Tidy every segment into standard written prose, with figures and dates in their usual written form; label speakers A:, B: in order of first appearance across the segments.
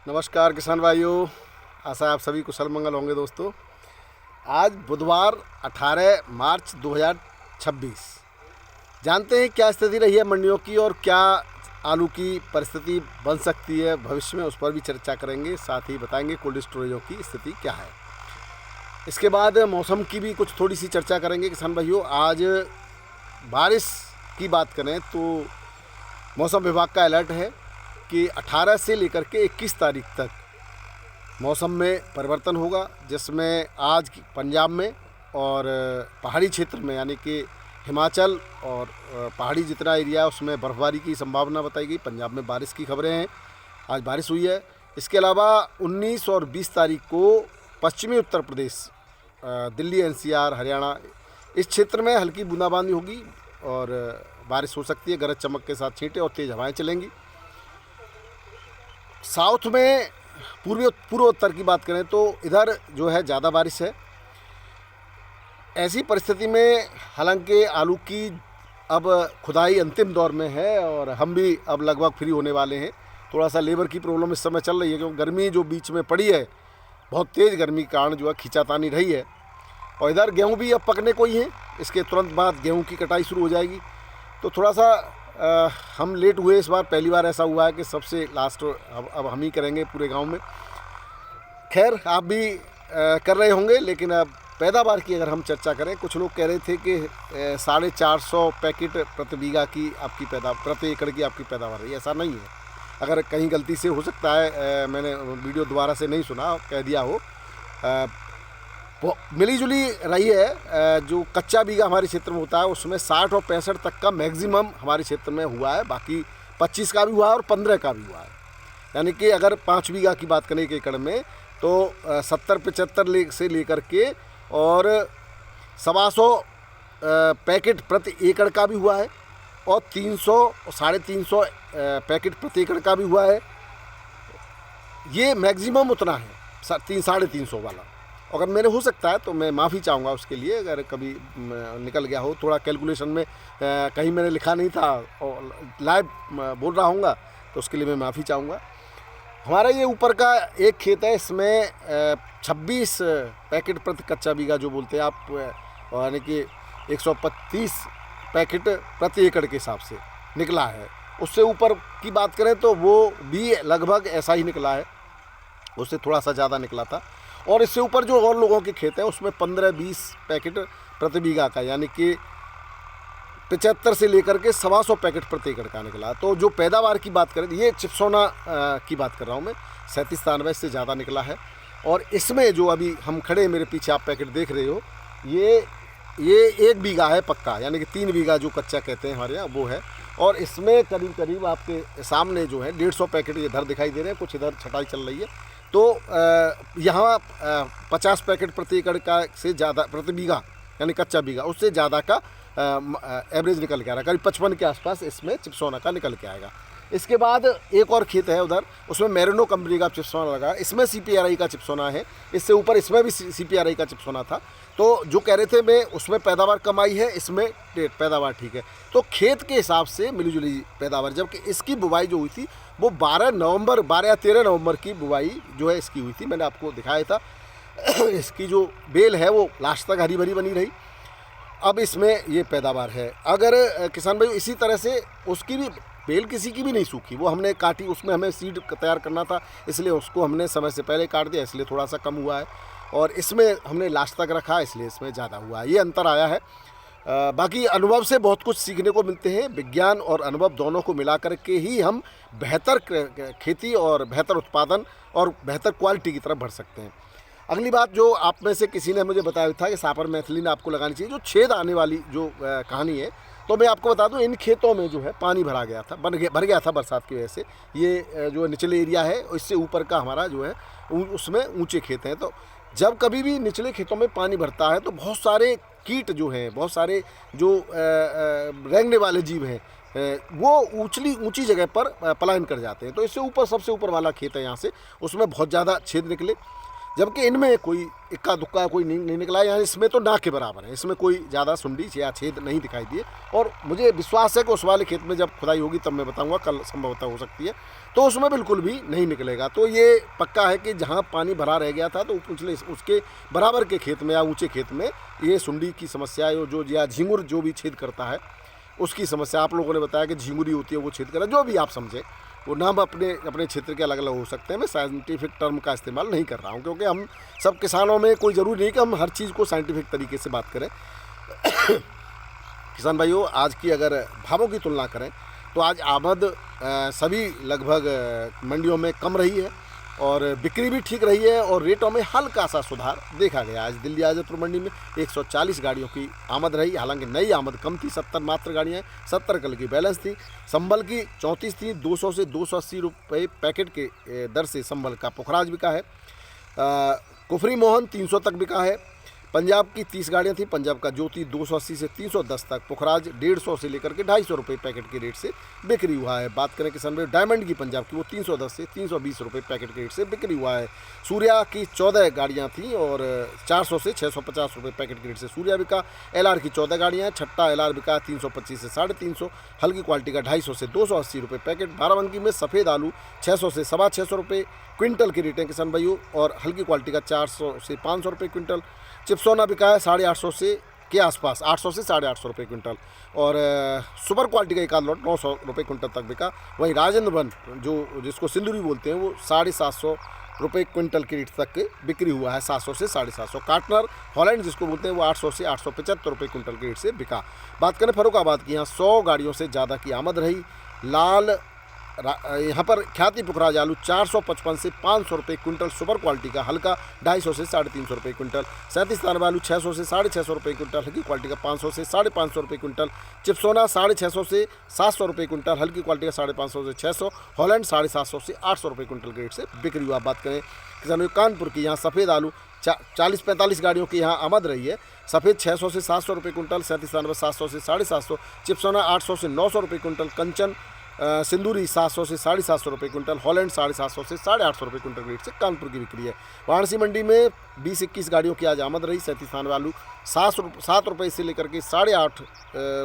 A: नमस्कार किसान भाइयों, आशा है आप सभी कुशल मंगल होंगे। दोस्तों, आज बुधवार 18 मार्च 2026। जानते हैं क्या स्थिति रही है मंडियों की और क्या आलू की परिस्थिति बन सकती है भविष्य में, उस पर भी चर्चा करेंगे। साथ ही बताएंगे कोल्ड स्टोरेजों की स्थिति क्या है। इसके बाद मौसम की भी कुछ थोड़ी सी चर्चा करेंगे किसान भाइयों। आज बारिश की बात करें तो मौसम विभाग का अलर्ट है कि 18 से लेकर के 21 तारीख तक मौसम में परिवर्तन होगा, जिसमें आज पंजाब में और पहाड़ी क्षेत्र में यानी कि हिमाचल और पहाड़ी जितना एरिया है उसमें बर्फबारी की संभावना बताई गई। पंजाब में बारिश की खबरें हैं, आज बारिश हुई है। इसके अलावा 19 और 20 तारीख को पश्चिमी उत्तर प्रदेश, दिल्ली, एनसीआर, हरियाणा, इस क्षेत्र में हल्की बूंदाबांदी होगी और बारिश हो सकती है। गरज चमक के साथ छींटे और तेज़ हवाएं चलेंगी। साउथ में पूर्व उत्तर की बात करें तो इधर जो है ज़्यादा बारिश है। ऐसी परिस्थिति में हालांकि आलू की अब खुदाई अंतिम दौर में है और हम भी अब लगभग फ्री होने वाले हैं। थोड़ा सा लेबर की प्रॉब्लम इस समय चल रही है क्योंकि गर्मी जो बीच में पड़ी है, बहुत तेज़ गर्मी के कारण जो है खींचातानी रही है। और इधर गेहूँ भी अब पकने को ही है, इसके तुरंत बाद गेहूँ की कटाई शुरू हो जाएगी। तो थोड़ा सा हम लेट हुए इस बार। पहली बार ऐसा हुआ है कि सबसे लास्ट अब हम ही करेंगे पूरे गांव में। खैर, आप भी कर रहे होंगे, लेकिन अब पैदावार की अगर हम चर्चा करें, कुछ लोग कह रहे थे कि 450 पैकेट प्रति बीघा की आपकी प्रति एकड़ की आपकी पैदावार है। ऐसा नहीं है। अगर कहीं गलती से हो सकता है, मैंने वीडियो दोबारा से नहीं सुना, कह दिया हो, मिली जुली रही है। जो कच्चा बीघा हमारे क्षेत्र में होता है उसमें 60 और 65 तक का मैक्सिमम हमारे क्षेत्र में हुआ है। बाकी 25 का भी हुआ है और 15 का भी हुआ है। यानी कि अगर 5 बीघा की बात करें एक एकड़ में तो 70-75 से लेकर के और 125 पैकेट प्रति एकड़ का भी हुआ है और 300 350 पैकेट प्रति एकड़ का भी हुआ है। ये मैक्सिमम उतना है, 300-350 वाला। अगर मेरे हो सकता है तो मैं माफ़ी चाहूँगा उसके लिए, अगर कभी निकल गया हो। थोड़ा कैलकुलेशन में कहीं मैंने लिखा नहीं था और लाइव बोल रहा हूँगा तो उसके लिए मैं माफ़ी चाहूँगा। हमारा ये ऊपर का एक खेत है, इसमें 26 पैकेट प्रति कच्चा बीघा जो बोलते हैं आप, यानी कि 125 पैकेट प्रति एकड़ के हिसाब से निकला है। उससे ऊपर की बात करें तो वो भी लगभग ऐसा ही निकला है, उससे थोड़ा सा ज़्यादा निकला था। और इससे ऊपर जो और लोगों के खेत हैं उसमें 15-20 पैकेट प्रति बीघा का, यानी कि 75 से लेकर के 125 पैकेट प्रति एकड़ का निकला। तो जो पैदावार की बात करें, ये चिप्सोना की बात कर रहा हूँ मैं, 37-93 से ज़्यादा निकला है। और इसमें जो अभी हम खड़े, मेरे पीछे आप पैकेट देख रहे हो, ये 1 बीघा है पक्का, यानी कि 3 बीघा जो कच्चा कहते हैं हमारे यहाँ वो है। और इसमें करीब करीब आपके सामने जो है 150 पैकेट इधर दिखाई दे रहे हैं, कुछ इधर छटाई चल रही है। तो यहाँ 50 पैकेट प्रति एकड़ का से ज़्यादा प्रति बीघा, यानी कच्चा बीघा, उससे ज़्यादा का एवरेज निकल के आ रहा है। करीब 55 के आसपास इसमें चिप्सोना का निकल के आएगा। इसके बाद एक और खेत है उधर, उसमें मेरिनो कंपनी का चिप्सोना लगा, इसमें CPRI का चिप्सोना है। इससे ऊपर इसमें भी CPRI का चिप्सोना था। तो जो कह रहे थे मैं, उसमें पैदावार कम आई है, इसमें पैदावार ठीक है। तो खेत के हिसाब से मिली जुली पैदावार। जबकि इसकी बुवाई जो हुई थी वो 12 या 13 नवंबर की बुवाई जो है इसकी हुई थी, मैंने आपको दिखाया था। इसकी जो बेल है वो लास्ट तक हरी भरी बनी रही। अब इसमें ये पैदावार है। अगर किसान भाई इसी तरह से, उसकी भी बेल किसी की भी नहीं सूखी, वो हमने काटी, उसमें हमें सीड तैयार करना था इसलिए उसको हमने समय से पहले काट दिया, इसलिए थोड़ा सा कम हुआ है। और इसमें हमने लास्ट तक रखा इसलिए इसमें ज़्यादा हुआ है, ये अंतर आया है। बाकी अनुभव से बहुत कुछ सीखने को मिलते हैं। विज्ञान और अनुभव दोनों को मिला करके ही हम बेहतर खेती और बेहतर उत्पादन और बेहतर क्वालिटी की तरफ बढ़ सकते हैं। अगली बात जो आप में से किसी ने मुझे बताया था कि सापर मैथिलीन आपको लगानी चाहिए, जो छेद आने वाली जो कहानी है, तो मैं आपको बता दूं, इन खेतों में जो है पानी भरा गया था, भर गया था बरसात की वजह से। ये जो निचले एरिया है, इससे ऊपर का हमारा जो है उसमें ऊंचे खेत हैं। तो जब कभी भी निचले खेतों में पानी भरता है तो बहुत सारे कीट जो हैं, बहुत सारे जो रेंगने वाले जीव हैं, वो ऊंची जगह पर पलायन कर जाते हैं। तो इससे ऊपर, सबसे ऊपर वाला खेत है यहाँ से, उसमें बहुत ज़्यादा छेद निकले। जबकि इनमें कोई इक्का दुक्का कोई नहीं निकला, यहाँ इसमें तो ना के बराबर है, इसमें कोई ज़्यादा सुंडी या छेद नहीं दिखाई दिए। और मुझे विश्वास है कि उस वाले खेत में जब खुदाई होगी तब मैं बताऊंगा, कल संभवतः हो सकती है, तो उसमें बिल्कुल भी नहीं निकलेगा। तो ये पक्का है कि जहाँ पानी भरा रह गया था तो पिछले उसके बराबर के खेत में या ऊँचे खेत में ये सुंडी की समस्या जो या झींगुर जो भी छेद करता है उसकी समस्या, आप लोगों ने बताया कि झींगुरी होती है वो छेद करा, जो भी आप समझे वो नाम अपने क्षेत्र के अलग अलग हो सकते हैं। मैं साइंटिफिक टर्म का इस्तेमाल नहीं कर रहा हूँ, क्योंकि हम सब किसानों में कोई ज़रूरी नहीं कि हम हर चीज़ को साइंटिफिक तरीके से बात करें। किसान भाइयों, आज की अगर भावों की तुलना करें तो आज आमद सभी लगभग मंडियों में कम रही है और बिक्री भी ठीक रही है और रेटों में हल्का सा सुधार देखा गया। आज दिल्ली आज़ादपुर मंडी में 140 गाड़ियों की आमद रही, हालांकि नई आमद कम थी, 70 मात्र गाड़ियाँ, 70 कल की बैलेंस थी। संभल की 34 थी, 200 से 280 रुपये पैकेट के दर से संभल का पुखराज बिका है। कुफरी मोहन 300 तक बिका है। पंजाब की 30 गाड़ियाँ थी, पंजाब का ज्योति 280 से 310 तक, पुखराज 150 से लेकर के 250 रुपये पैकेट के रेट से बिक्री हुआ है। बात करें किसान भाई डायमंड की पंजाब की, वो 310 से 320 रुपये पैकेट के रेट से बिक्री हुआ है। सूर्या की 14 गाड़ियाँ थी और 400 से 650 रुपये पैकेट के रेट से सूर्या बिका। LR की 14 गाड़ियाँ हैं, छट्टा LR बिका 325 से 350, हल्की क्वालिटी का 250 से 280 रुपये पैकेट। बाराबंकी में सफ़ेद आलू 600 से 650 रुपये क्विंटल की रेट है किसान भाइयों, और हल्की क्वालिटी का 400 से 500 रुपये क्विंटल। चिप्सोना बिका है 850 से के आसपास, 800 से 850 रुपये क्विंटल, और सुपर क्वालिटी का एक आध लॉट 900 रुपये क्विंटल तक बिका। वहीं राजेंद्र वन जो जिसको सिंदूरी बोलते हैं वो 750 रुपये क्विंटल की रेट तक बिक्री हुआ है, 700 से 750। काटनर हॉलैंड जिसको बोलते हैं वो 800 से 875 रुपये क्विंटल की रेट से बिका। बात करें फर्रुखाबाद की, यहाँ 100 गाड़ियों से ज़्यादा की आमद रही। लाल यहाँ पर ख्याति पुखराज आलू 455 से 500 रुपये क्विंटल, सुपर क्वालिटी का हल्का 250 से 350 रुपये क्विंटल। 37 आलू 600 से 650 रुपये क्विंटल, हल्की क्वालिटी का 500 से 550 रुपये क्विंटल। चिप्सोना 650 से 700 रुपये क्विंटल, हल्की क्वालिटी का 550 से 600। हॉलैंड 750 से 800 रुपये क्विंटल के रेट से बिक्री हुआ। बात करें किसानों कानपुर की, यहाँ सफ़ेद आलू 40-45 गाड़ियों की यहाँ आमद रही है। सफ़ेद 600 से 700 रुपये क्विंटल, 37 700 से 750, चिप्सोना 800 से 900 रुपये क्विंटल, कंचन सिंदूरी 700 से 750 रुपये क्विंटल, हॉलैंड 750 से 850 रुपये क्विंटल रेट से कानपुर की बिक्री है। वाराणसी मंडी में 20-21 गाड़ियों की आज आमद रही। 37 आलू 7 रुपये से लेकर के 8.5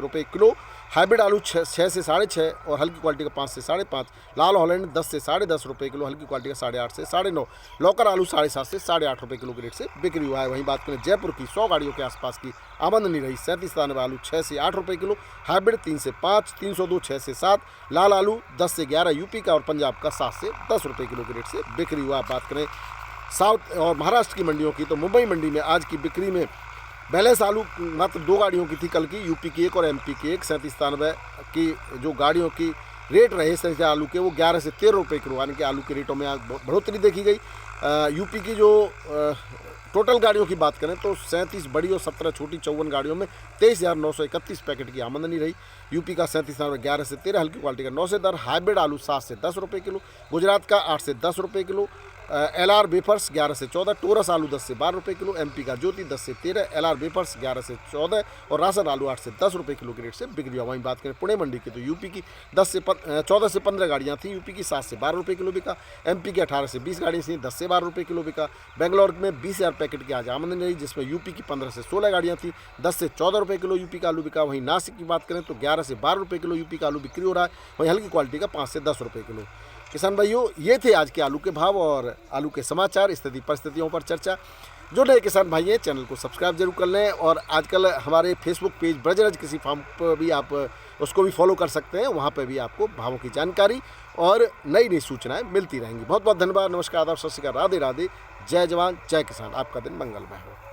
A: रुपये किलो, हाइब्रिड आलू 6 से 6.5 और हल्की क्वालिटी का 5 से 5.5। लाल हॉलैंड 10 से 10.5 रुपये किलो, हल्की क्वालिटी का 8.5 से 9.5। लौकर आलू 7.5 से 8.5 रुपये किलो के रेट से बिक्री हुआ है। वहीं बात करें जयपुर की, 100 गाड़ियों के आसपास की आमदनी रही। 37 आलू 6 से 8 रुपये किलो, हाइब्रिड 3 से 5, 302 6 से 7, लाल आलू 10 से 11 यूपी का और पंजाब का 7 से 10 रुपये किलो के रेट से बिक्री हुआ। बात करें साउथ और महाराष्ट्र की मंडियों की, तो मुंबई मंडी में आज की बिक्री में बैलेंस आलू मात्र 2 गाड़ियों की थी कल की, यूपी की 1 और एमपी की 1। 37 की जो गाड़ियों की रेट रहे सही आलू के वो 11 से 13 रुपये किलो, यानी कि आलू के रेटों में आज बढ़ोतरी देखी गई। यूपी की जो टोटल गाड़ियों की बात करें तो 37 बड़ी और 17 छोटी 54 गाड़ियों में 23,931 पैकेट की आमदनी रही। यूपी का 37 11 से 13, हल्की क्वालिटी का 9 से 10, हाइब्रिड आलू 7 से 10 रुपये किलो, गुजरात का 8 से 10 रुपये किलो, LR वेफर्स 11 से 14, टोरस आलू 10 से 12 रुपये किलो, MP का ज्योति 10 से 13, LR वेफर्स 11 से 14 और राशन आलू 8 से 10 रुपये किलो के रेट से बिक्री हुआ। वहीं बात करें पुणे मंडी की, तो यूपी की 14 से 15 गाड़ियाँ थी, यूपी की 7 से 12 रुपये किलो बिका। MP की 18 से 20 गाड़ियाँ थी, 10 से 12 रुपये किलो बिका। बेंगलोर में 20,000 पैकेट की आज आमदनी रही, जिसमें यूपी की 15 से 16 गाड़ियाँ थी, 10 से 14 रुपये किलो यूपी का आलू बिका। वहीं नासिक की बात करें तो 11 से 12 रुपये किलो यूपी का आलू बिक्री हो रहा है, वहीं हल्की क्वालिटी का 5 से 10 रुपये किलो। किसान भाइयों, ये थे आज के आलू के भाव और आलू के समाचार, स्थिति परिस्थितियों पर चर्चा। जो नए किसान भाई हैं चैनल को सब्सक्राइब जरूर कर लें, और आजकल हमारे फेसबुक पेज ब्रजराज कृषि फार्म पर भी आप उसको भी फॉलो कर सकते हैं, वहाँ पर भी आपको भावों की जानकारी और नई नई सूचनाएं मिलती रहेंगी। बहुत बहुत धन्यवाद, नमस्कार, आदाब, सत श्री अकाल, राधे राधे, जय जवान जय किसान। आपका दिन मंगलमय हो।